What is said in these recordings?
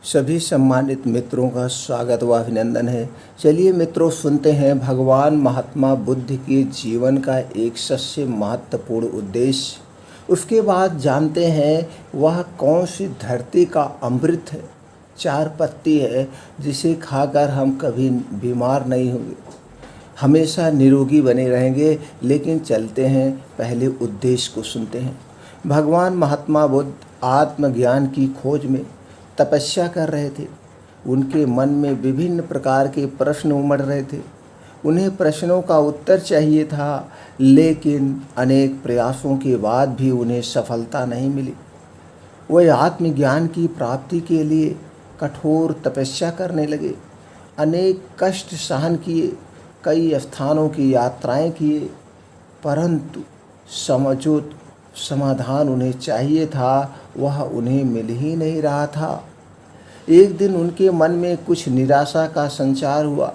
सभी सम्मानित मित्रों का स्वागत व अभिनंदन है। चलिए मित्रों, सुनते हैं भगवान महात्मा बुद्ध के जीवन का एक सबसे महत्वपूर्ण उद्देश्य। उसके बाद जानते हैं वह कौन सी धरती का अमृत है, 4 पत्ती है जिसे खाकर हम कभी बीमार नहीं होंगे, हमेशा निरोगी बने रहेंगे। लेकिन चलते हैं, पहले उद्देश्य को सुनते हैं। भगवान महात्मा बुद्ध आत्मज्ञान की खोज में तपस्या कर रहे थे। उनके मन में विभिन्न प्रकार के प्रश्न उमड़ रहे थे। उन्हें प्रश्नों का उत्तर चाहिए था, लेकिन अनेक प्रयासों के बाद भी उन्हें सफलता नहीं मिली। वह आत्मज्ञान की प्राप्ति के लिए कठोर तपस्या करने लगे। अनेक कष्ट सहन किए, कई स्थानों की यात्राएं किए, परंतु जो समाधान उन्हें चाहिए था वह उन्हें मिल ही नहीं रहा था। एक दिन उनके मन में कुछ निराशा का संचार हुआ।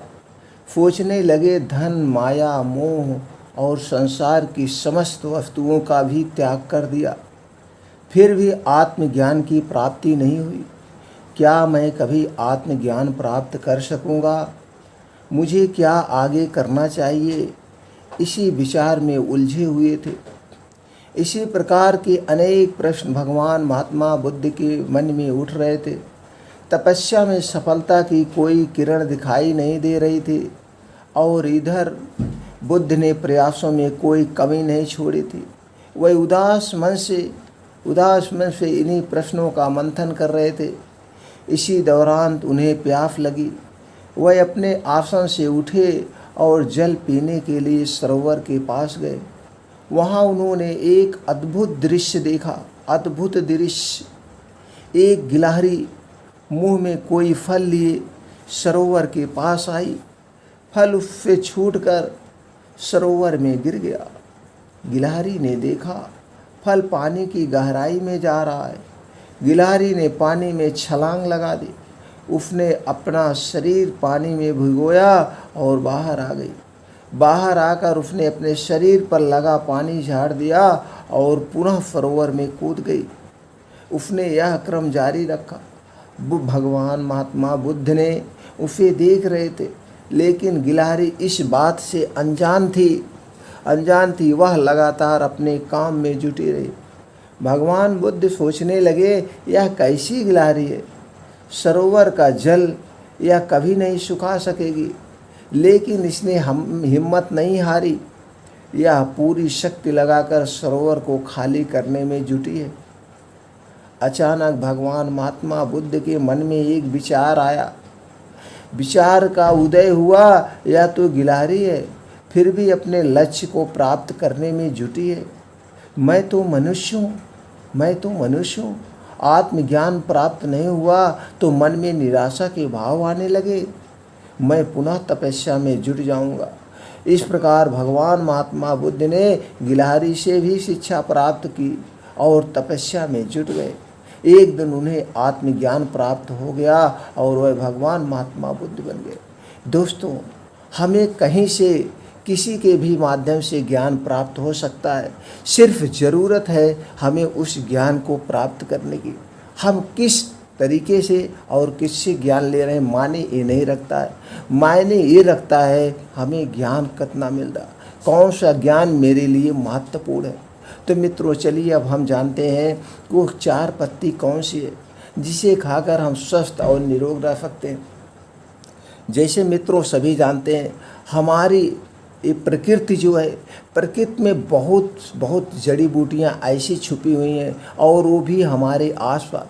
सोचने लगे, धन, माया, मोह और संसार की समस्त वस्तुओं का भी त्याग कर दिया, फिर भी आत्मज्ञान की प्राप्ति नहीं हुई। क्या मैं कभी आत्मज्ञान प्राप्त कर सकूंगा? मुझे क्या आगे करना चाहिए? इसी विचार में उलझे हुए थे। इसी प्रकार के अनेक प्रश्न भगवान महात्मा बुद्ध के मन में उठ रहे थे। तपस्या में सफलता की कोई किरण दिखाई नहीं दे रही थी और इधर बुद्ध ने प्रयासों में कोई कमी नहीं छोड़ी थी। वह उदास मन से इन्हीं प्रश्नों का मंथन कर रहे थे। इसी दौरान उन्हें प्यास लगी। वह अपने आसन से उठे और जल पीने के लिए सरोवर के पास गए। वहाँ उन्होंने एक अद्भुत दृश्य देखा। अद्भुत दृश्य, एक गिलहरी मुंह में कोई फल लिए सरोवर के पास आई। फल उससे छूटकर सरोवर में गिर गया। गिलहरी ने देखा फल पानी की गहराई में जा रहा है। गिलहरी ने पानी में छलांग लगा दी। उसने अपना शरीर पानी में भिगोया और बाहर आ गई। बाहर आकर उसने अपने शरीर पर लगा पानी झाड़ दिया और पुनः सरोवर में कूद गई। उसने यह क्रम जारी रखा। भगवान महात्मा बुद्ध ने उसे देख रहे थे, लेकिन गिलहरी इस बात से अनजान थी। वह लगातार अपने काम में जुटी रही। भगवान बुद्ध सोचने लगे, यह कैसी गिलहरी है? सरोवर का जल यह कभी नहीं सुखा सकेगी, लेकिन इसने हिम्मत नहीं हारी। यह पूरी शक्ति लगाकर सरोवर को खाली करने में जुटी है। अचानक भगवान महात्मा बुद्ध के मन में एक विचार आया। विचार का उदय हुआ, यह तो गिलहरी है, फिर भी अपने लक्ष्य को प्राप्त करने में जुटी है। मैं तो मनुष्य हूँ। आत्मज्ञान प्राप्त नहीं हुआ तो मन में निराशा के भाव आने लगे। मैं पुनः तपस्या में जुट जाऊंगा। इस प्रकार भगवान महात्मा बुद्ध ने गिलहरी से भी शिक्षा प्राप्त की और तपस्या में जुट गए। एक दिन उन्हें आत्मज्ञान प्राप्त हो गया और वह भगवान महात्मा बुद्ध बन गए। दोस्तों, हमें कहीं से किसी के भी माध्यम से ज्ञान प्राप्त हो सकता है। सिर्फ ज़रूरत है हमें उस ज्ञान को प्राप्त करने की। हम किस तरीके से और किससे ज्ञान ले रहे हैं मायने ये नहीं रखता है। मायने ये रखता है हमें ज्ञान कितना मिल रहा, कौन सा ज्ञान मेरे लिए महत्वपूर्ण है। तो मित्रों, चलिए अब हम जानते हैं वो 4 पत्ती कौन सी है जिसे खाकर हम स्वस्थ और निरोग रह सकते हैं। जैसे मित्रों सभी जानते हैं, हमारी ये प्रकृति जो है, प्रकृति में बहुत जड़ी बूटियाँ ऐसी छुपी हुई हैं और वो भी हमारे आसपास,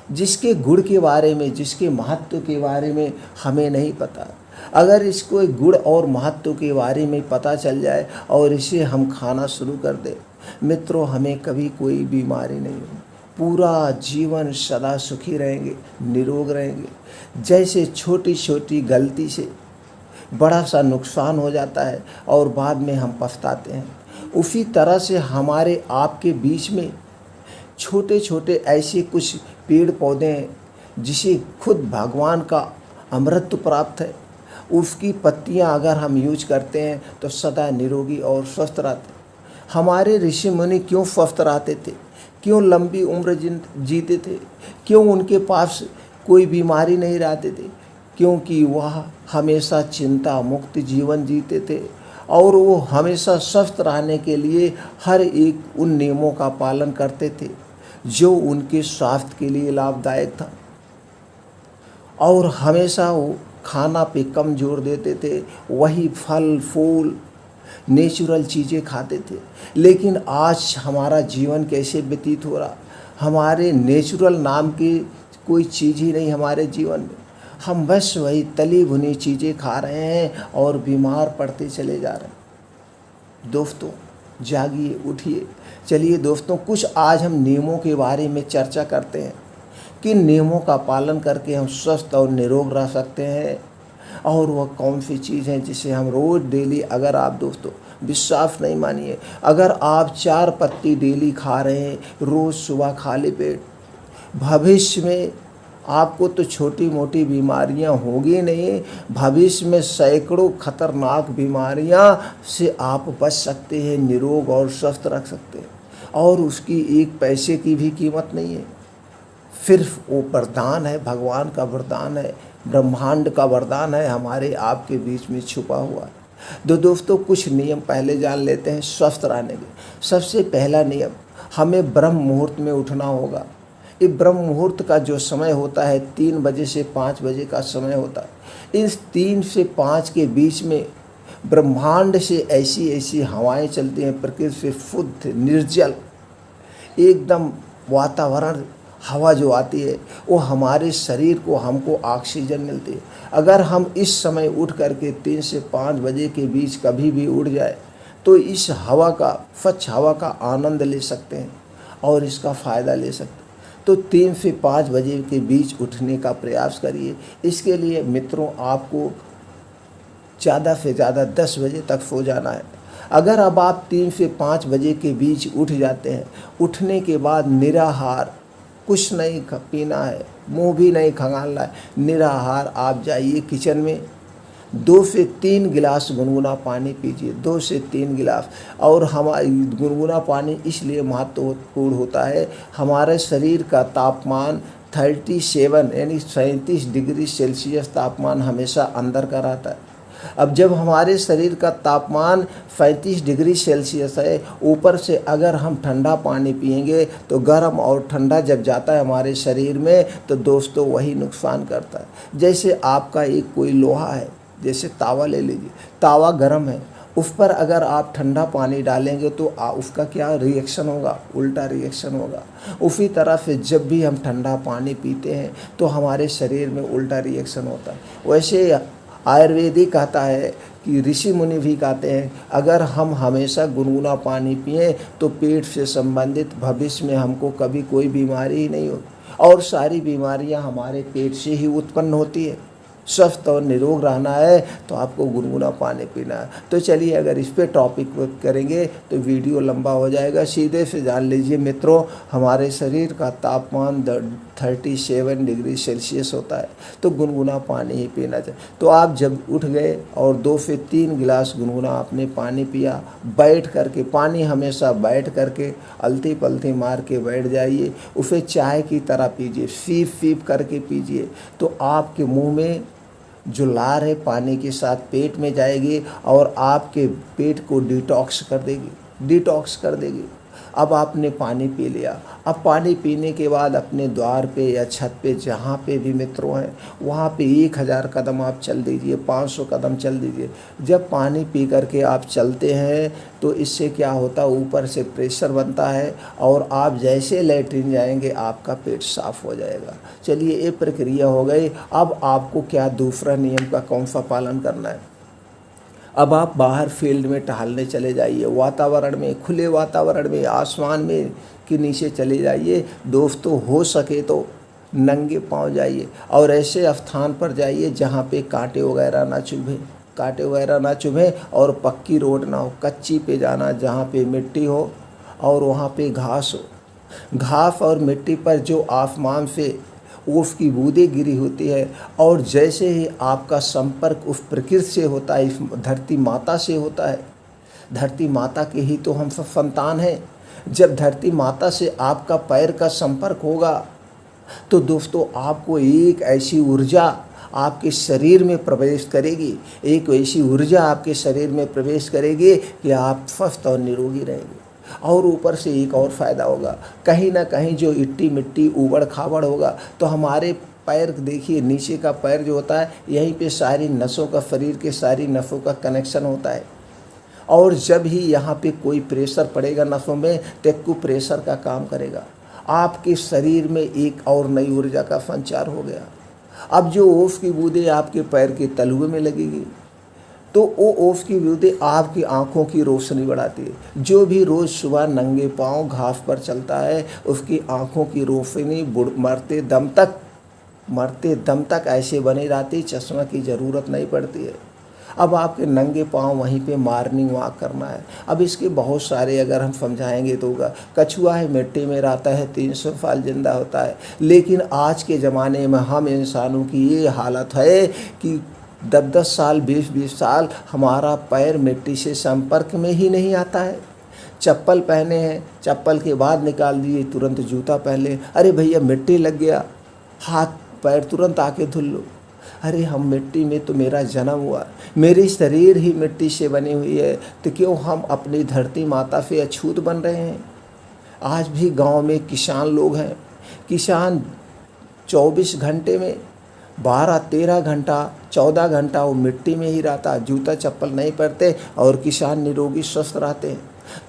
जिसके गुण के बारे में, जिसके महत्व के बारे में हमें नहीं पता। अगर इसको गुण और महत्व के बारे में पता चल जाए और इसे हम खाना शुरू कर दें, मित्रों हमें कभी कोई बीमारी नहीं होगी। पूरा जीवन सदा सुखी रहेंगे, निरोग रहेंगे। जैसे छोटी छोटी गलती से बड़ा सा नुकसान हो जाता है और बाद में हम पछताते हैं, उसी तरह से हमारे आपके बीच में छोटे छोटे ऐसे कुछ पेड़ पौधे हैं जिसे खुद भगवान का अमृत प्राप्त है। उसकी पत्तियां अगर हम यूज करते हैं तो सदा निरोगी और स्वस्थ रहते हैं। हमारे ऋषि मुनि क्यों स्वस्थ रहते थे, क्यों लंबी उम्र जीते थे, क्यों उनके पास कोई बीमारी नहीं रहते थे, क्योंकि वह हमेशा चिंता मुक्त जीवन जीते थे और वो हमेशा स्वस्थ रहने के लिए हर एक उन नियमों का पालन करते थे जो उनके स्वास्थ्य के लिए लाभदायक था। और हमेशा वो खाना पे कम जोर देते थे, वही फल फूल नेचुरल चीज़ें खाते थे। लेकिन आज हमारा जीवन कैसे व्यतीत हो रहा, हमारे नेचुरल नाम की कोई चीज़ ही नहीं हमारे जीवन में। हम बस वही तली भुनी चीज़ें खा रहे हैं और बीमार पड़ते चले जा रहे हैं। दोस्तों जागिए, उठिए। चलिए दोस्तों, कुछ आज हम नियमों के बारे में चर्चा करते हैं। किन नियमों का पालन करके हम स्वस्थ और निरोग रह सकते हैं, और वह कौन सी चीज़ है जिसे हम रोज़ डेली, अगर आप दोस्तों विश्वास नहीं मानिए, अगर आप 4 पत्ती डेली खा रहे हैं रोज़ सुबह खाली पेट, भविष्य में आपको तो छोटी मोटी बीमारियां होगी नहीं, भविष्य में सैकड़ों खतरनाक बीमारियां से आप बच सकते हैं, निरोग और स्वस्थ रख सकते हैं, और उसकी 1 पैसे की भी कीमत नहीं है। सिर्फ वो वरदान है, भगवान का वरदान है, ब्रह्मांड का वरदान है, हमारे आपके बीच में छुपा हुआ है। दोस्तों कुछ नियम पहले जान लेते हैं स्वस्थ रहने के। सबसे पहला नियम, हमें ब्रह्म मुहूर्त में उठना होगा। ये ब्रह्म मुहूर्त का जो समय होता है 3 बजे से 5 बजे का समय होता है। इस 3 से 5 के बीच में ब्रह्मांड से ऐसी ऐसी हवाएं चलती हैं, प्रकृति से शुद्ध निर्जल एकदम वातावरण हवा जो आती है, वो हमारे शरीर को, हमको ऑक्सीजन मिलती है। अगर हम इस समय उठ करके 3 से 5 बजे के बीच कभी भी उठ जाए तो इस हवा का, स्वच्छ हवा का आनंद ले सकते हैं और इसका फ़ायदा ले सकते हैं। तो 3 से 5 बजे के बीच उठने का प्रयास करिए। इसके लिए मित्रों आपको ज़्यादा से ज़्यादा 10 बजे तक सो जाना है। अगर अब आप 3 से 5 बजे के बीच उठ जाते हैं, उठने के बाद निराहार, कुछ नहीं पीना है, मुंह भी नहीं खंगालना है, निराहार आप जाइए किचन में, 2 से 3 गिलास गुनगुना पानी पीजिए, 2 से 3 गिलास। और हमारी गुनगुना पानी इसलिए महत्वपूर्ण होता है, हमारे शरीर का तापमान 37 यानी 37 डिग्री सेल्सियस तापमान हमेशा अंदर का रहता है। अब जब हमारे शरीर का तापमान 35 डिग्री सेल्सियस है, ऊपर से अगर हम ठंडा पानी पिएंगे तो गर्म और ठंडा जब जाता है हमारे शरीर में तो दोस्तों वही नुकसान करता है। जैसे आपका एक कोई लोहा है, जैसे तावा ले लीजिए, तावा गर्म है, उस पर अगर आप ठंडा पानी डालेंगे तो उसका क्या रिएक्शन होगा, उल्टा रिएक्शन होगा। उसी तरह से जब भी हम ठंडा पानी पीते हैं तो हमारे शरीर में उल्टा रिएक्शन होता है। वैसे आयुर्वेदिक कहता है कि ऋषि मुनि भी कहते हैं, अगर हम हमेशा गुनगुना पानी पिएं तो पेट से संबंधित भविष्य में हमको कभी कोई बीमारी ही नहीं होती, और सारी बीमारियां हमारे पेट से ही उत्पन्न होती है। स्वस्थ और निरोग रहना है तो आपको गुनगुना पानी पीना है। तो चलिए अगर इस पे टॉपिक करेंगे तो वीडियो लंबा हो जाएगा। सीधे से जान लीजिए मित्रों, हमारे शरीर का तापमान 37 डिग्री सेल्सियस होता है, तो गुनगुना पानी ही पीना चाहिए। तो आप जब उठ गए और 2 से 3 गिलास गुनगुना आपने पानी पिया, बैठ करके, पानी हमेशा बैठ करके अलती पलती मार के बैठ जाइए, उसे चाय की तरह पीजिए, सीप सीप करके पीजिए। तो आपके मुंह में जो लार है पानी के साथ पेट में जाएगी और आपके पेट को डिटॉक्स कर देगी। अब आपने पानी पी लिया, अब पानी पीने के बाद अपने द्वार पे या छत पे जहाँ पे भी मित्रों हैं वहाँ पे 1000 कदम आप चल दीजिए, 500 कदम चल दीजिए। जब पानी पी करके आप चलते हैं तो इससे क्या होता है, ऊपर से प्रेशर बनता है और आप जैसे लैट्रिन जाएंगे आपका पेट साफ हो जाएगा। चलिए ये प्रक्रिया हो गई। अब आपको क्या दूसरा नियम का कौन सा पालन करना है, अब आप बाहर फील्ड में टहलने चले जाइए, वातावरण में, खुले वातावरण में, आसमान में के नीचे चले जाइए। दोस्तों हो सके तो नंगे पांव जाइए और ऐसे स्थान पर जाइए जहाँ पे कांटे वगैरह ना चुभे और पक्की रोड ना हो, कच्ची पे जाना जहाँ पे मिट्टी हो और वहाँ पे घास हो। घास और मिट्टी पर जो आसमान से उसकी बूंदें गिरी होती है और जैसे ही आपका संपर्क उस प्रकृति से होता है, इस धरती माता से होता है, धरती माता के ही तो हम सब संतान हैं। जब धरती माता से आपका पैर का संपर्क होगा तो दोस्तों आपको एक ऐसी ऊर्जा आपके शरीर में प्रवेश करेगी, एक ऐसी ऊर्जा आपके शरीर में प्रवेश करेगी कि आप स्वस्थ और निरोगी रहेंगे। और ऊपर से एक और फ़ायदा होगा, कहीं ना कहीं जो इट्टी मिट्टी ऊबड़ खाबड़ होगा तो हमारे पैर देखिए, नीचे का पैर जो होता है यहीं पे सारी नसों का, शरीर के सारी नसों का कनेक्शन होता है। और जब ही यहाँ पे कोई प्रेशर पड़ेगा नसों में तो एक्यूप्रेशर का काम करेगा, आपके शरीर में एक और नई ऊर्जा का संचार हो गया। अब जो ओफ की बूंदें आपके पैर के तलुए में लगेगी तो वो ओफ की बूंदें आपकी आँखों की रोशनी बढ़ाती है। जो भी रोज़ सुबह नंगे पाँव घास पर चलता है उसकी आँखों की रोशनी मरते दम तक ऐसे बनी रहती, चश्मा की ज़रूरत नहीं पड़ती है। अब आपके नंगे पाँव वहीं पे मॉर्निंग वॉक करना है। अब इसके बहुत सारे अगर हम समझाएंगे तो होगा। कछुआ है, मिट्टी में रहता है, 300 साल जिंदा होता है, लेकिन आज के ज़माने में हम इंसानों की ये हालत है कि 10-10 साल 20-20 साल हमारा पैर मिट्टी से संपर्क में ही नहीं आता है। चप्पल पहने हैं, चप्पल के बाद निकाल दिए, तुरंत जूता पहले, अरे भैया मिट्टी लग गया, हाथ पैर तुरंत आके धुल लो। अरे हम मिट्टी में तो मेरा जन्म हुआ, मेरी शरीर ही मिट्टी से बनी हुई है, तो क्यों हम अपनी धरती माता से अछूत बन रहे हैं। आज भी गांव में किसान लोग हैं, किसान 24 घंटे में 12-13 घंटा 14 घंटा वो मिट्टी में ही रहता, जूता चप्पल नहीं पहनते और किसान निरोगी स्वस्थ रहते हैं।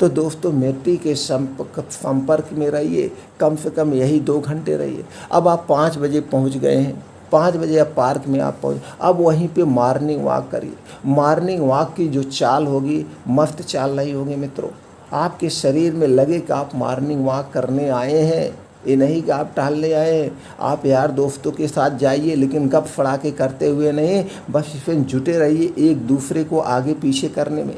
तो दोस्तों मिट्टी के संपर्क में रहिए, कम से कम यही 2 घंटे रहिए। अब आप 5 बजे पहुंच गए हैं, 5 बजे अब पार्क में आप पहुँच, अब वहीं पे मॉर्निंग वॉक करिए। मॉर्निंग वॉक की जो चाल होगी मस्त चाल नहीं होगी मित्रों, आपके शरीर में लगे कि आप मॉर्निंग वॉक करने आए हैं, ये नहीं कि आप टहलने आए हैं। आप यार दोस्तों के साथ जाइए, लेकिन गप फड़ाके करते हुए नहीं, बस इसमें जुटे रहिए एक दूसरे को आगे पीछे करने में।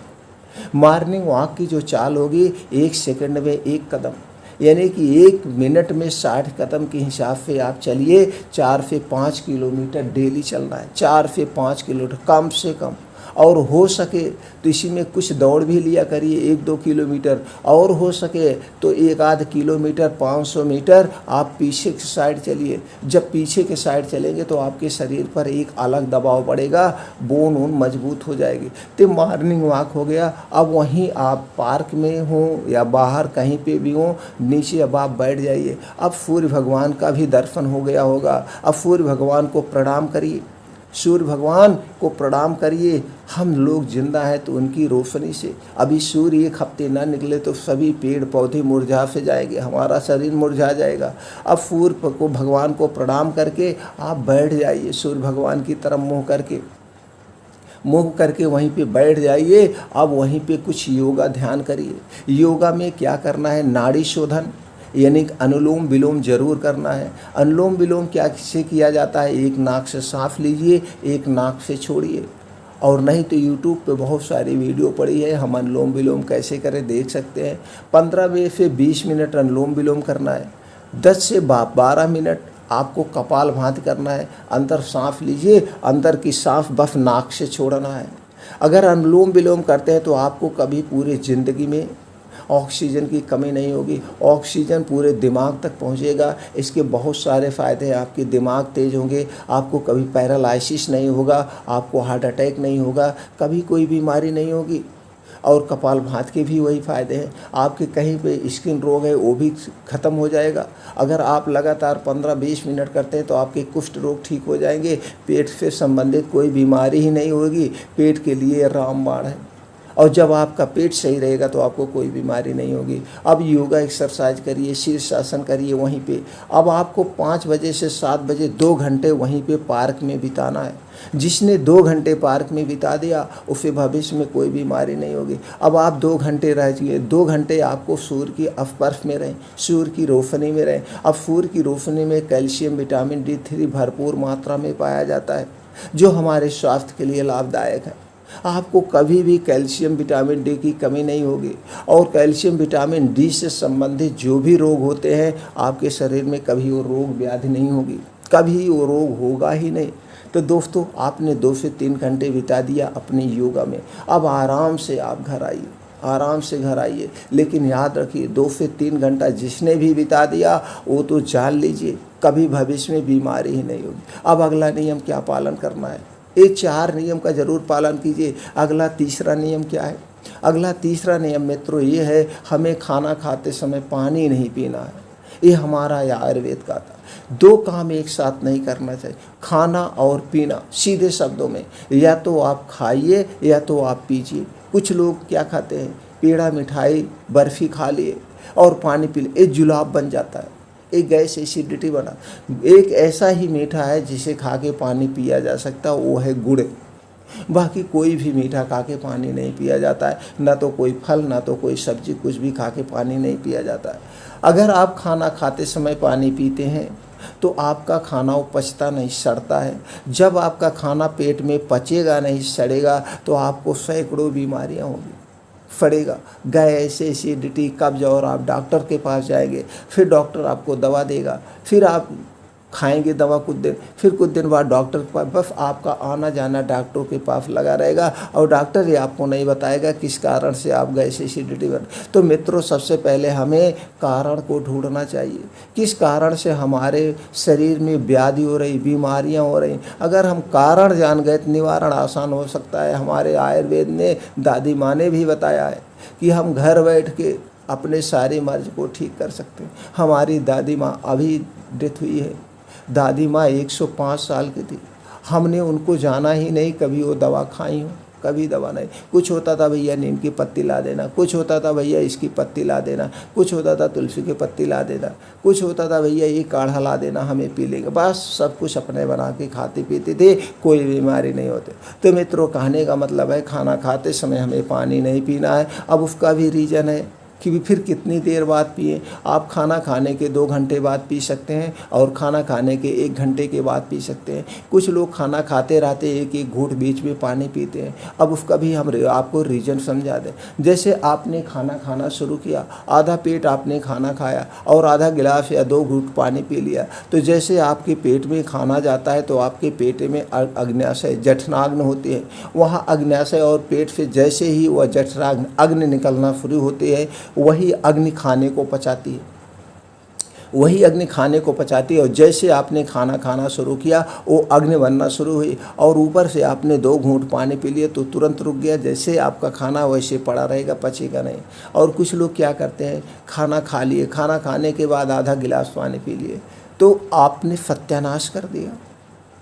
मॉर्निंग वॉक की जो चाल होगी 1 सेकंड में 1 कदम, यानी कि 1 मिनट में 60 कदम के हिसाब से आप चलिए। 4 से 5 किलोमीटर डेली चलना है, 4 से 5 किलोमीटर कम से कम। और हो सके तो इसी में कुछ दौड़ भी लिया करिए 1-2 किलोमीटर, और हो सके तो 1-आध किलोमीटर 500 मीटर आप पीछे की साइड चलिए। जब पीछे के साइड चलेंगे तो आपके शरीर पर एक अलग दबाव पड़ेगा, बोन वोन मजबूत हो जाएगी। तो मॉर्निंग वॉक हो गया। अब वहीं आप पार्क में हो या बाहर कहीं पे भी हो, नीचे अब आप बैठ जाइए। अब सूर्य भगवान का भी दर्शन हो गया होगा। अब सूर्य भगवान को प्रणाम करिए, सूर्य भगवान को प्रणाम करिए। हम लोग जिंदा हैं तो उनकी रोशनी से, अभी सूर्य 1 हफ्ते ना निकले तो सभी पेड़ पौधे मुरझा से जाएंगे, हमारा शरीर मुरझा जाएगा। अब सूर्य को भगवान को प्रणाम करके आप बैठ जाइए, सूर्य भगवान की तरफ मुँह करके वहीं पे बैठ जाइए। अब वहीं पे कुछ योगा ध्यान करिए। योगा में क्या करना है, नाड़ी शोधन यानी अनुलोम विलोम जरूर करना है। अनुलोम विलोम क्या से किया जाता है, एक नाक से सांस लीजिए, एक नाक से छोड़िए। और नहीं तो यूट्यूब पे बहुत सारी वीडियो पड़ी है, हम अनुलोम विलोम कैसे करें देख सकते हैं। 15 से 20 मिनट अनुलोम विलोम करना है। 10 से 12 मिनट आपको कपालभाति करना है। अंदर सांस लीजिए, अंदर की सांस बस नाक से छोड़ना है। अगर अनुलोम विलोम करते हैं तो आपको कभी पूरी ज़िंदगी में ऑक्सीजन की कमी नहीं होगी, ऑक्सीजन पूरे दिमाग तक पहुंचेगा। इसके बहुत सारे फ़ायदे हैं, आपके दिमाग तेज होंगे, आपको कभी पैरालाइसिस नहीं होगा, आपको हार्ट अटैक नहीं होगा, कभी कोई बीमारी नहीं होगी। और कपालभाति के भी वही फ़ायदे हैं, आपके कहीं पे स्किन रोग है वो भी ख़त्म हो जाएगा। अगर आप लगातार 15-20 मिनट करते हैं तो आपके कुष्ठ रोग ठीक हो जाएंगे, पेट से संबंधित कोई बीमारी ही नहीं होगी। पेट के लिए रामबाण है, और जब आपका पेट सही रहेगा तो आपको कोई बीमारी नहीं होगी। अब योगा एक्सरसाइज करिए, शीर्षासन करिए वहीं पे। अब आपको 5 बजे से 7 बजे 2 घंटे वहीं पे पार्क में बिताना है। जिसने 2 घंटे पार्क में बिता दिया उसे भविष्य में कोई बीमारी नहीं होगी। अब आप 2 घंटे रह जाइए, 2 घंटे आपको सूर्य की स्पर्श में रहें, सूर्य की रोशनी में रहें। अब सूर्य की रोशनी में कैल्शियम, विटामिन D3 भरपूर मात्रा में पाया जाता है, जो हमारे स्वास्थ्य के लिए लाभदायक है। आपको कभी भी कैल्शियम विटामिन डी की कमी नहीं होगी। और कैल्शियम विटामिन डी से संबंधित जो भी रोग होते हैं आपके शरीर में कभी वो रोग व्याधि नहीं होगी, कभी वो रोग होगा ही नहीं। तो दोस्तों आपने 2 से 3 घंटे बिता दिया अपने योगा में, अब आराम से आप घर आइए, आराम से घर आइए। लेकिन याद रखिए 2 से 3 घंटा जिसने भी बिता दिया वो तो जान लीजिए कभी भविष्य में बीमारी ही नहीं होगी। अब अगला नियम क्या पालन करना है, ये 4 नियम का जरूर पालन कीजिए। अगला तीसरा नियम क्या है? अगला तीसरा नियम मित्रों ये है, हमें खाना खाते समय पानी नहीं पीना है। ये हमारा आयुर्वेद का था। 2 काम एक साथ नहीं करना चाहिए, खाना और पीना। सीधे शब्दों में, या तो आप खाइए या तो आप पीजिए। कुछ लोग क्या खाते हैं, पेड़ा, मिठाई, बर्फ़ी खा लिए और पानी पी लिए, एक जुलाब बन जाता है, एक गैस एसिडिटी बना। एक ऐसा ही मीठा है जिसे खा के पानी पिया जा सकता है, वो है गुड़। बाकी कोई भी मीठा खा के पानी नहीं पिया जाता है, ना तो कोई फल, ना तो कोई सब्जी, कुछ भी खा के पानी नहीं पिया जाता है। अगर आप खाना खाते समय पानी पीते हैं तो आपका खाना वो पचता नहीं, सड़ता है। जब आपका खाना पेट में पचेगा नहीं, सड़ेगा, तो आपको सैकड़ों बीमारियां होंगी। फड़ेगा, गैस, एसिडिटी, कब्ज, और आप डॉक्टर के पास जाएंगे, फिर डॉक्टर आपको दवा देगा, फिर आप खाएंगे दवा कुछ दिन, फिर कुछ दिन बाद डॉक्टर के पास, बस आपका आना जाना डॉक्टर के पास लगा रहेगा और डॉक्टर ये आपको नहीं बताएगा किस कारण से आप गैस एसिडिटी बन। तो मित्रों, सबसे पहले हमें कारण को ढूंढना चाहिए, किस कारण से हमारे शरीर में व्याधि हो रही, बीमारियां हो रही। अगर हम कारण जान गए तो निवारण आसान हो सकता है। हमारे आयुर्वेद ने, दादी माँ ने भी बताया है कि हम घर बैठ के अपने सारे मर्ज को ठीक कर सकते हैं। हमारी दादी माँ अभी डेथ हुई है, दादी माँ 105 साल की थी। हमने उनको जाना ही नहीं कभी वो दवा खाई हो, कभी दवा नहीं। कुछ होता था भैया नीम की पत्ती ला देना, कुछ होता था भैया इसकी पत्ती ला देना, कुछ होता था तुलसी की पत्ती ला देना, कुछ होता था भैया ये काढ़ा ला देना, हमें पी लेंगे। बस सब कुछ अपने बना के खाते पीते थे, कोई बीमारी नहीं होते। तो मित्रों, कहने का मतलब है खाना खाते समय हमें पानी नहीं पीना है। अब उसका भी रीज़न है कि फिर कितनी देर बाद पिए। आप खाना खाने के 2 घंटे बाद पी सकते हैं और खाना खाने के 1 घंटे के बाद पी सकते हैं। कुछ लोग खाना खाते रहते एक एक घूंट बीच में पानी पीते हैं। अब उसका भी हम आपको रीज़न समझा दें। जैसे आपने खाना खाना शुरू किया, आधा पेट आपने खाना खाया और आधा गिलास या 2 घूंट पानी पी लिया, तो जैसे आपके पेट में खाना जाता है तो आपके पेट में अग्न्याशय, जठराग्नि होती है। वहाँ अग्न्याशय और पेट से जैसे ही वह जठराग्नि, अग्नि निकलना शुरू होती है, वही अग्नि खाने को पचाती है, वही अग्नि खाने को पचाती है। और जैसे आपने खाना खाना शुरू किया, वो अग्नि बनना शुरू हुई और ऊपर से आपने 2 घूंट पानी पी लिए तो तुरंत रुक गया। जैसे आपका खाना वैसे पड़ा रहेगा, पचेगा नहीं। और कुछ लोग क्या करते हैं, खाना खा लिए, खाना खाने के बाद आधा गिलास पानी पी लिए, तो आपने सत्यानाश कर दिया,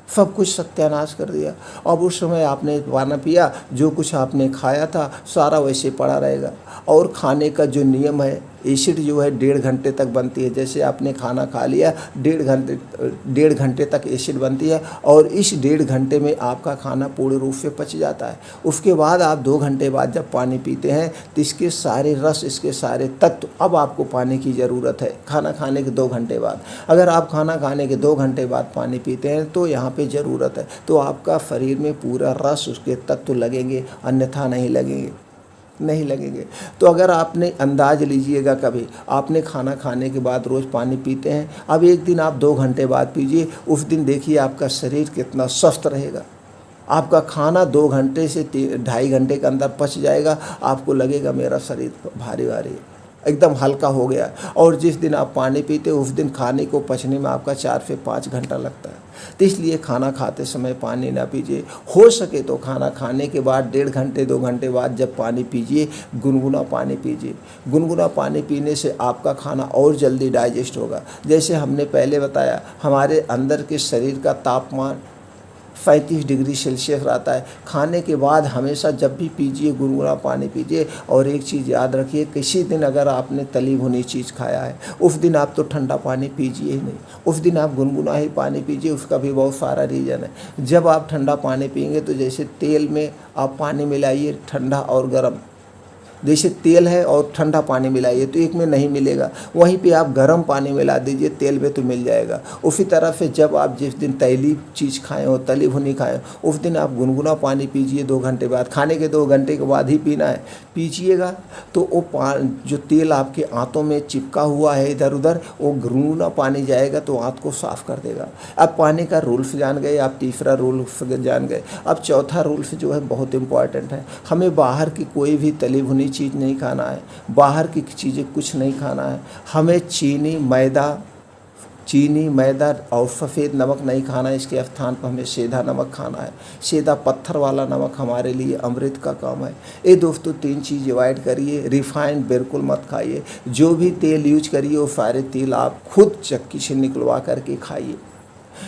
सब कुछ सत्यानाश कर दिया। अब उस समय आपने पानी पिया, जो कुछ आपने खाया था सारा वैसे पड़ा रहेगा। और खाने का जो नियम है, एसिड जो है 1.5 घंटे तक बनती है। जैसे आपने खाना खा लिया, 1.5 घंटे तक एसिड बनती है और इस 1.5 घंटे में आपका खाना पूर्ण रूप से पच जाता है। उसके बाद आप 2 घंटे बाद जब पानी पीते हैं तो इसके सारे रस, इसके सारे तत्व, अब आपको पानी की ज़रूरत है खाना खाने के 2 घंटे बाद। अगर आप खाना खाने के 2 घंटे बाद पानी पीते हैं तो यहाँ पे ज़रूरत है, तो आपका शरीर में पूरा रस, उसके तत्व लगेंगे, अन्यथा नहीं लगेंगे, नहीं लगेंगे। तो अगर आपने अंदाज लीजिएगा, कभी आपने खाना खाने के बाद रोज़ पानी पीते हैं, अब एक दिन आप 2 घंटे बाद पीजिए, उस दिन देखिए आपका शरीर कितना स्वस्थ रहेगा। आपका खाना 2 घंटे से 2.5 घंटे के अंदर पच जाएगा। आपको लगेगा मेरा शरीर भारी भारी, एकदम हल्का हो गया। और जिस दिन आप पानी पीते उस दिन खाने को पचने में आपका 4 से 5 घंटा लगता है। तो इसलिए खाना खाते समय पानी ना पीजिए। हो सके तो खाना खाने के बाद 1.5 घंटे 2 घंटे बाद जब पानी पीजिए, गुनगुना पानी पीजिए। गुनगुना पानी पीने से आपका खाना और जल्दी डाइजेस्ट होगा। जैसे हमने पहले बताया, हमारे अंदर के शरीर का तापमान 35 डिग्री सेल्सियस रहता है। खाने के बाद हमेशा जब भी पीजिए, गुनगुना पानी पीजिए। और एक चीज़ याद रखिए, किसी दिन अगर आपने तली भुनी चीज़ खाया है, उस दिन आप तो ठंडा पानी पीजिए ही नहीं, उस दिन आप गुनगुना ही पानी पीजिए। उसका भी बहुत सारा रीज़न है। जब आप ठंडा पानी पिएंगे तो जैसे तेल में आप पानी मिलाइए, ठंडा और गर्म, जैसे तेल है और ठंडा पानी मिलाइए तो एक में नहीं मिलेगा, वहीं पे आप गर्म पानी मिला दीजिए, तेल में तो मिल जाएगा। उसी तरह से जब आप जिस दिन तैली चीज़ खाएं हो, तली भुनी खाएं, उस दिन आप गुनगुना पानी पीजिए 2 घंटे बाद। खाने के 2 घंटे के बाद ही पीना है। पीजिएगा तो वो जो तेल आपके आंतों में चिपका हुआ है इधर उधर, वो गुनगुना पानी जाएगा तो आंत को साफ कर देगा। अब पानी का रूल्स जान गए, आप तीसरा रूल्स जान गए। अब चौथा रूल्स जो है बहुत इंपॉर्टेंट है। हमें बाहर की कोई भी तली भुनी चीज़ नहीं खाना है, बाहर की चीज़ें कुछ नहीं खाना है। हमें चीनी, मैदा, चीनी, मैदा और सफ़ेद नमक नहीं खाना है। इसके स्थान पर हमें सीधा नमक खाना है। सीधा पत्थर वाला नमक हमारे लिए अमृत का काम है। ये दोस्तों 3 चीज़ अवॉइड करिए। रिफाइंड बिल्कुल मत खाइए। जो भी तेल यूज करिए वो सारे तेल आप खुद चक्की से निकलवा करके खाइए।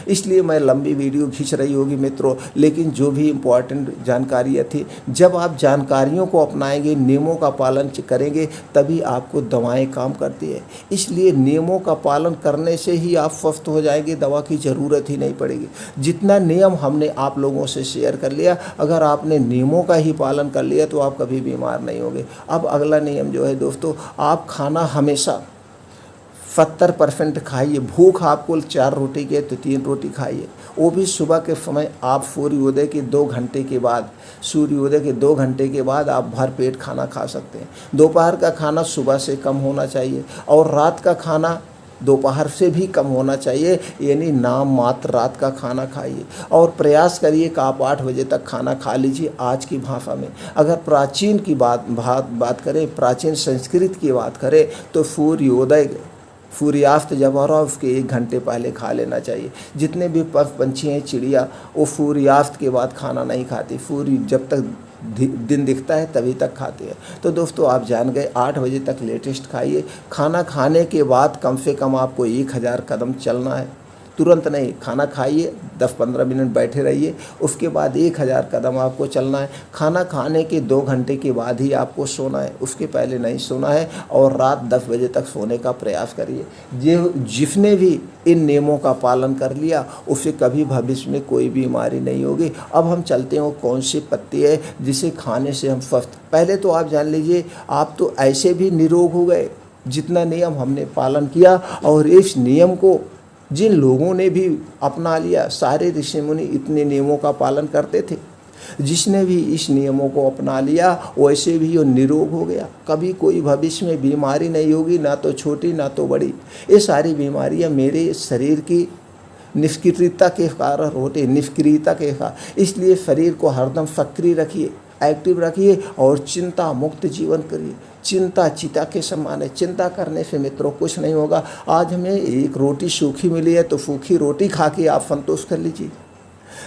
इसलिए मैं लंबी वीडियो खींच रही होगी मित्रों, लेकिन जो भी इम्पोर्टेंट जानकारियाँ थी, जब आप जानकारियों को अपनाएंगे, नियमों का पालन करेंगे, तभी आपको दवाएं काम करती है। इसलिए नियमों का पालन करने से ही आप स्वस्थ हो जाएंगे, दवा की ज़रूरत ही नहीं पड़ेगी। जितना नियम हमने आप लोगों से शेयर कर लिया, अगर आपने नियमों का ही पालन कर लिया तो आप कभी बीमार नहीं होंगे। अब अगला नियम जो है दोस्तों, आप खाना हमेशा 70% खाइए। भूख आपको 4 रोटी के तो 3 रोटी खाइए, वो भी सुबह के समय। आप सूर्योदय के 2 घंटे के बाद, सूर्योदय के 2 घंटे के बाद आप भर पेट खाना खा सकते हैं। दोपहर का खाना सुबह से कम होना चाहिए और रात का खाना दोपहर से भी कम होना चाहिए, यानी नाम मात्र रात का खाना खाइए। और प्रयास करिए कि आप 8 बजे तक खाना खा लीजिए। आज की भाषा में अगर प्राचीन की बात करें, प्राचीन संस्कृत की बात करें, तो सूर्यास्त जब हो रहा है उसके 1 घंटे पहले खा लेना चाहिए। जितने भी पंछी हैं, चिड़िया, वो सूर्यास्त के बाद खाना नहीं खाती। सूर्य जब तक दिन दिखता है तभी तक खाते हैं। तो दोस्तों आप जान गए, 8 बजे तक लेटेस्ट खाइए। खाना खाने के बाद कम से कम आपको 1000 कदम चलना है। तुरंत नहीं, खाना खाइए, 10-15 मिनट बैठे रहिए, उसके बाद 1000 कदम आपको चलना है। खाना खाने के 2 घंटे के बाद ही आपको सोना है, उसके पहले नहीं सोना है। और रात 10 बजे तक सोने का प्रयास करिए। जिसने भी इन नियमों का पालन कर लिया, उसे कभी भविष्य में कोई बीमारी नहीं होगी। अब हम चलते हैं, वो कौन सी पत्ती है जिसे खाने से हम स्वस्थ। पहले तो आप जान लीजिए, आप तो ऐसे भी निरोग हो गए जितना नियम हमने पालन किया। और इस नियम को जिन लोगों ने भी अपना लिया, सारे ऋषि मुनि इतने नियमों का पालन करते थे। जिसने भी इस नियमों को अपना लिया वैसे भी वो निरोग हो गया। कभी कोई भविष्य में बीमारी नहीं होगी, ना तो छोटी ना तो बड़ी। ये सारी बीमारियां मेरे शरीर की निष्क्रियता के कारण होती है, निष्क्रियता के कारण। इसलिए शरीर को हरदम सक्रिय रखिए, एक्टिव रखिए और चिंता मुक्त जीवन करिए। चिंता चिता के समान है। चिंता करने से मित्रों कुछ नहीं होगा। आज हमें 1 रोटी सूखी मिली है तो सूखी रोटी खा के आप संतोष कर लीजिए।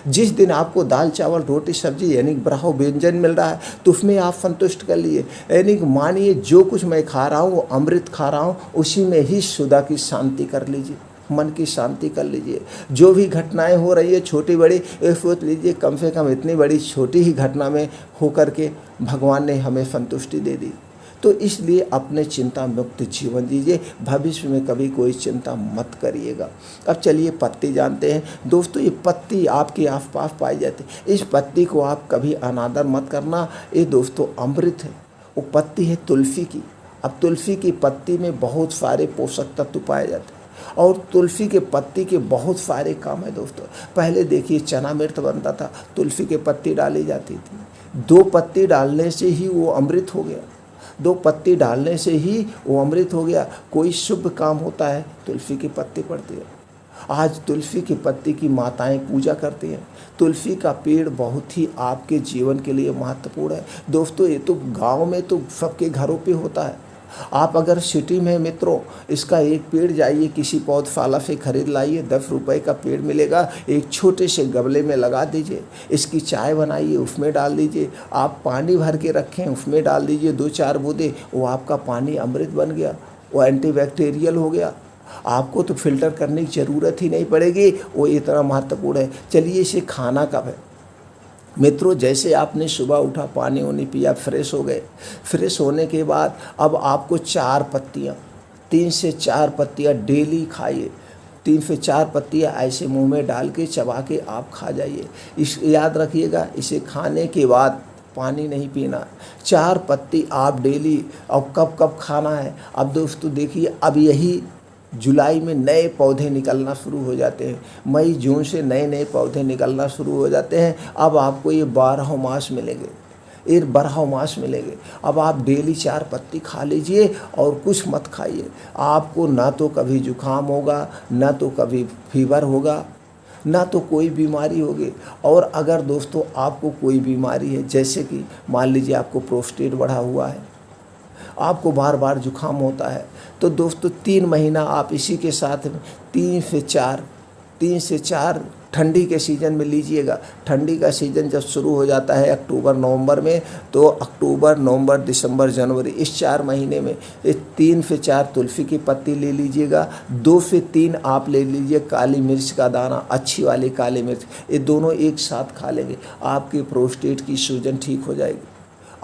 जिस दिन आपको दाल चावल रोटी सब्जी यानी ब्राह्मण व्यंजन मिल रहा है तो उसमें आप संतुष्ट कर लिए। यानी मानिए जो कुछ मैं खा रहा हूँ वो अमृत खा रहा हूँ, उसी में ही सुधा की शांति कर लीजिए, मन की शांति कर लीजिए। जो भी घटनाएं हो रही है छोटी बड़ी, ये सोच लीजिए कम से कम इतनी बड़ी छोटी ही घटना में होकर के भगवान ने हमें संतुष्टि दे दी। तो इसलिए अपने चिंता मुक्त जीवन दीजिए। भविष्य में कभी कोई चिंता मत करिएगा। अब चलिए पत्ती जानते हैं। दोस्तों ये पत्ती आपके आसपास पाई जाती है। इस पत्ती को आप कभी अनादर मत करना। ये दोस्तों अमृत है। वो पत्ती है तुलसी की। अब तुलसी की पत्ती में बहुत सारे पोषक तत्व पाए जाते हैं और तुलसी के पत्ती के बहुत सारे काम है दोस्तों। पहले देखिए चना मृत बनता था, तुलसी के पत्ती डाली जाती थी। 2 पत्ती डालने से ही वो अमृत हो गया। 2 पत्ती डालने से ही वो अमृत हो गया। कोई शुभ काम होता है तुलसी की पत्ती पड़ती है। आज तुलसी की पत्ती की माताएं पूजा करती हैं। तुलसी का पेड़ बहुत ही आपके जीवन के लिए महत्वपूर्ण है दोस्तों। ये तो गांव में तो सबके घरों पे होता है। आप अगर सिटी में मित्रों इसका एक पेड़ जाइए किसी पौधशाला से खरीद लाइए, 10 रुपए का पेड़ मिलेगा। एक छोटे से गमले में लगा दीजिए, इसकी चाय बनाइए, उसमें डाल दीजिए। आप पानी भर के रखें, उसमें डाल दीजिए 2-4 बूंदे, वो आपका पानी अमृत बन गया, वो एंटीबैक्टीरियल हो गया। आपको तो फिल्टर करने की ज़रूरत ही नहीं पड़ेगी, वो इतना महत्वपूर्ण है। चलिए इसे खाना कब है मित्रों, जैसे आपने सुबह उठा, पानी वानी पिया, फ्रेश हो गए। फ्रेश होने के बाद अब आपको 4 पत्तियाँ, 3 से 4 पत्तियाँ डेली खाइए। 3 से 4 पत्तियाँ ऐसे मुंह में डाल के चबा के आप खा जाइए। इस याद रखिएगा, इसे खाने के बाद पानी नहीं पीना। 4 पत्ती आप डेली। अब कब कब खाना है? अब दोस्तों देखिए, अब यही जुलाई में नए पौधे निकलना शुरू हो जाते हैं। मई जून से नए नए पौधे निकलना शुरू हो जाते हैं। अब आपको ये 12 मास मिलेंगे, ये 12 मास मिलेंगे। अब आप डेली 4 पत्ती खा लीजिए और कुछ मत खाइए। आपको ना तो कभी जुकाम होगा, ना तो कभी फीवर होगा, ना तो कोई बीमारी होगी। और अगर दोस्तों आपको कोई बीमारी है, जैसे कि मान लीजिए आपको प्रोस्टेट बढ़ा हुआ है आपको बार बार जुकाम होता है, तो दोस्तों 3 महीना आप इसी के साथ 3 से 4 ठंडी के सीज़न में लीजिएगा। ठंडी का सीज़न जब शुरू हो जाता है अक्टूबर नवंबर में, तो अक्टूबर नवंबर दिसंबर जनवरी इस 4 महीने में 3 से 4 तुलसी की पत्ती ले लीजिएगा। 2 से 3 आप ले लीजिए काली मिर्च का दाना, अच्छी वाली काली मिर्च, ये दोनों एक साथ खा लेंगे, आपकी प्रोस्टेट की सूजन ठीक हो जाएगी।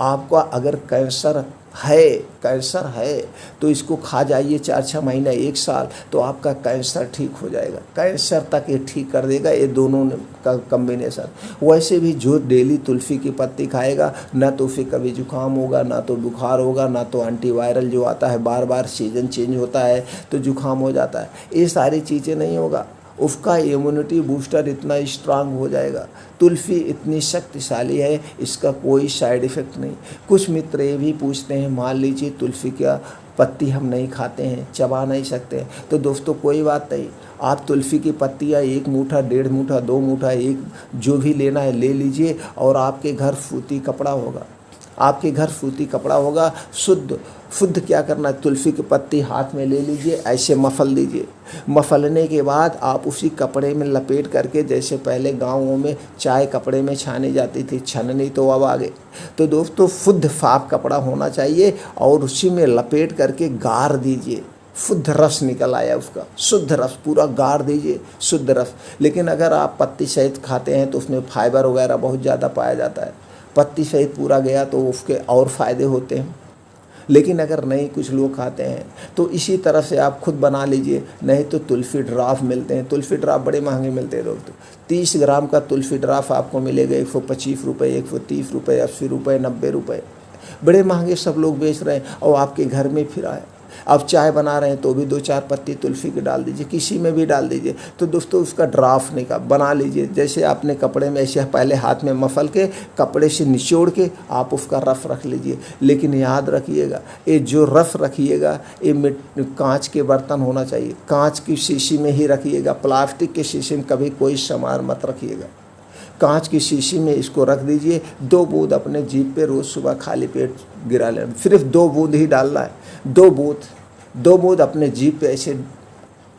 आपका अगर कैंसर है तो इसको खा जाइए 4-6 महीना 1 साल, तो आपका कैंसर ठीक हो जाएगा। कैंसर तक ये ठीक कर देगा, ये दोनों का कम्बिनेशन। वैसे भी जो डेली तुलसी की पत्ती खाएगा, ना तो उसे कभी जुकाम होगा, ना तो बुखार होगा, ना तो एंटीवायरल जो आता है बार बार सीजन चेंज होता है तो जुकाम हो जाता है, ये सारी चीज़ें नहीं होगा। उसका इम्यूनिटी बूस्टर इतना स्ट्रांग हो जाएगा। तुलसी इतनी शक्तिशाली है, इसका कोई साइड इफ़ेक्ट नहीं। कुछ मित्र ये भी पूछते हैं, मान लीजिए तुलसी का पत्ती हम नहीं खाते हैं, चबा नहीं सकते हैं, तो दोस्तों कोई बात नहीं, आप तुलसी की पत्तियाँ 1 मुट्ठा 1.5 मुट्ठा 2 मुट्ठा एक जो भी लेना है ले लीजिए, और आपके घर सूती कपड़ा होगा, आपके घर सूती कपड़ा होगा, शुद्ध क्या करना है, तुलसी की पत्ती हाथ में ले लीजिए, ऐसे मफल दीजिए। मफलने के बाद आप उसी कपड़े में लपेट करके, जैसे पहले गाँवों में चाय कपड़े में छानी जाती थी, छननी तो अब आ गए, तो दोस्तों शुद्ध साफ कपड़ा होना चाहिए, और उसी में लपेट करके गार दीजिए। शुद्ध रस निकल आया उसका, शुद्ध रस पूरा गार दीजिए, शुद्ध रस। लेकिन अगर आप पत्ती सहित खाते हैं तो उसमें फाइबर वगैरह बहुत ज़्यादा पाया जाता है, पत्ती सहित पूरा गया तो उसके और फ़ायदे होते हैं। लेकिन अगर नहीं कुछ लोग खाते हैं तो इसी तरह से आप खुद बना लीजिए, नहीं तो तुलसी ड्राफ मिलते हैं। तुलसी ड्राफ बड़े महंगे मिलते हैं दोस्तों, 30 ग्राम का तुलसी ड्राफ आपको मिलेगा 125 रुपये, 130 रुपये, 80 रुपये, 90 रुपये, बड़े महंगे सब लोग बेच रहे हैं। और आपके घर में फिर आए, आप चाय बना रहे हैं तो भी 2-4 पत्ती तुलसी की डाल दीजिए, किसी में भी डाल दीजिए, तो दोस्तों उसका ड्राफ्ट निकाल बना लीजिए। जैसे आपने कपड़े में ऐसे पहले हाथ में मफल के कपड़े से निचोड़ के आप उसका रस रख लीजिए। लेकिन याद रखिएगा, ये जो रस रखिएगा ये कांच के बर्तन होना चाहिए, कांच की शीशी में ही रखिएगा, प्लास्टिक के शीशी में कभी कोई सामान मत रखिएगा। कांच की शीशी में इसको रख दीजिए। 2 बूंद अपने जीभ पे रोज़ सुबह खाली पेट गिरा लेना, सिर्फ 2 बूंद ही डालना है, 2 बूंद अपने जीभ पे ऐसे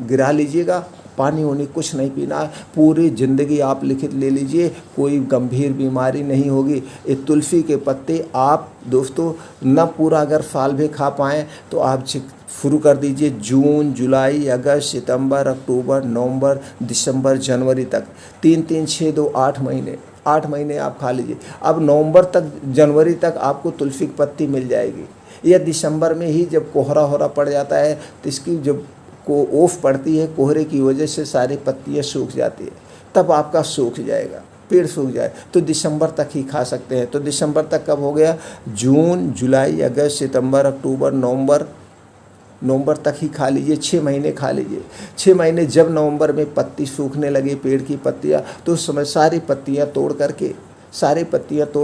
गिरा लीजिएगा। पानी वानी कुछ नहीं पीना है, पूरी ज़िंदगी आप लिखित ले लीजिए, कोई गंभीर बीमारी नहीं होगी। ये तुलसी के पत्ते आप दोस्तों न पूरा अगर साल भी खा पाएँ तो आप शुरू कर दीजिए जून, जुलाई, अगस्त, सितंबर, अक्टूबर, नवंबर, दिसंबर, जनवरी तक, 3-3, 6, 2, 8 महीने, 8 महीने आप खा लीजिए। अब नवंबर तक, जनवरी तक आपको तुलसी की पत्ती मिल जाएगी। या दिसंबर में ही जब कोहरा होरा पड़ जाता है तो इसकी जब ओफ पड़ती है, कोहरे की वजह से सारी पत्तियाँ सूख जाती है, तब आपका सूख जाएगा, पेड़ सूख जाए तो दिसंबर तक ही खा सकते हैं। तो दिसंबर तक कब हो गया, जून, जुलाई, अगस्त, सितंबर, अक्टूबर, नवंबर तक ही खा लीजिए, 6 महीने खा लीजिए। 6 महीने जब नवंबर में पत्ती सूखने लगे पेड़ की पत्तियाँ, तो उस समय सारी पत्तियाँ तोड़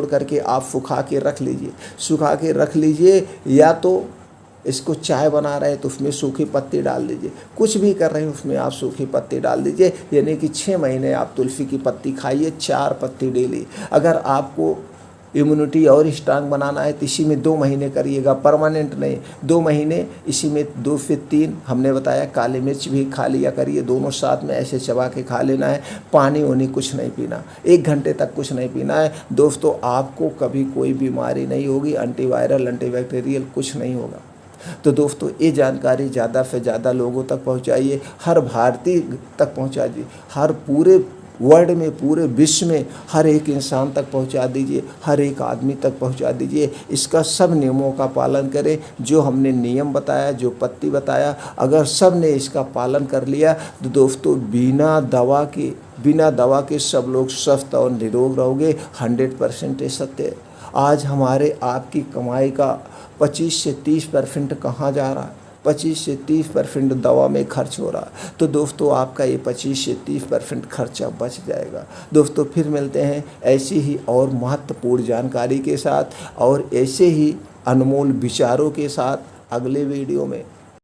करके आप सुखा के रख लीजिए। या तो इसको चाय बना रहे हैं तो उसमें सूखी पत्ती डाल दीजिए, कुछ भी कर रहे हैं उसमें आप सूखी पत्ती डाल दीजिए। यानी कि 6 महीने आप तुलसी की पत्ती खाइए, 4 पत्ती डेली। अगर आपको इम्यूनिटी और स्ट्रांग बनाना है तो इसी में 2 महीने करिएगा, परमानेंट नहीं, 2 महीने इसी में 2 से 3 हमने बताया काली मिर्च भी खा लिया करिए, दोनों साथ में ऐसे चबा के खा लेना है। पानी वानी कुछ नहीं पीना, 1 घंटे तक कुछ नहीं पीना है दोस्तों, आपको कभी कोई बीमारी नहीं होगी, एंटीवायरल एंटीबैक्टीरियल कुछ नहीं होगा। तो दोस्तों ये जानकारी ज़्यादा से ज़्यादा लोगों तक पहुंचाइए, हर भारतीय तक पहुंचाइए, हर पूरे वर्ल्ड में, पूरे विश्व में हर एक इंसान तक पहुंचा दीजिए, हर एक आदमी तक पहुंचा दीजिए। इसका सब नियमों का पालन करें, जो हमने नियम बताया, जो पत्ती बताया, अगर सब ने इसका पालन कर लिया तो दोस्तों बिना दवा के सब लोग स्वस्थ और निरोग रहोगे। 100% सत्य है। आज हमारे आपकी कमाई का 25 से 30% कहाँ जा रहा है, 25 से 30% दवा में खर्च हो रहा है। तो दोस्तों आपका ये 25 से 30% खर्चा बच जाएगा। दोस्तों फिर मिलते हैं ऐसी ही और महत्वपूर्ण जानकारी के साथ और ऐसे ही अनमोल विचारों के साथ अगले वीडियो में।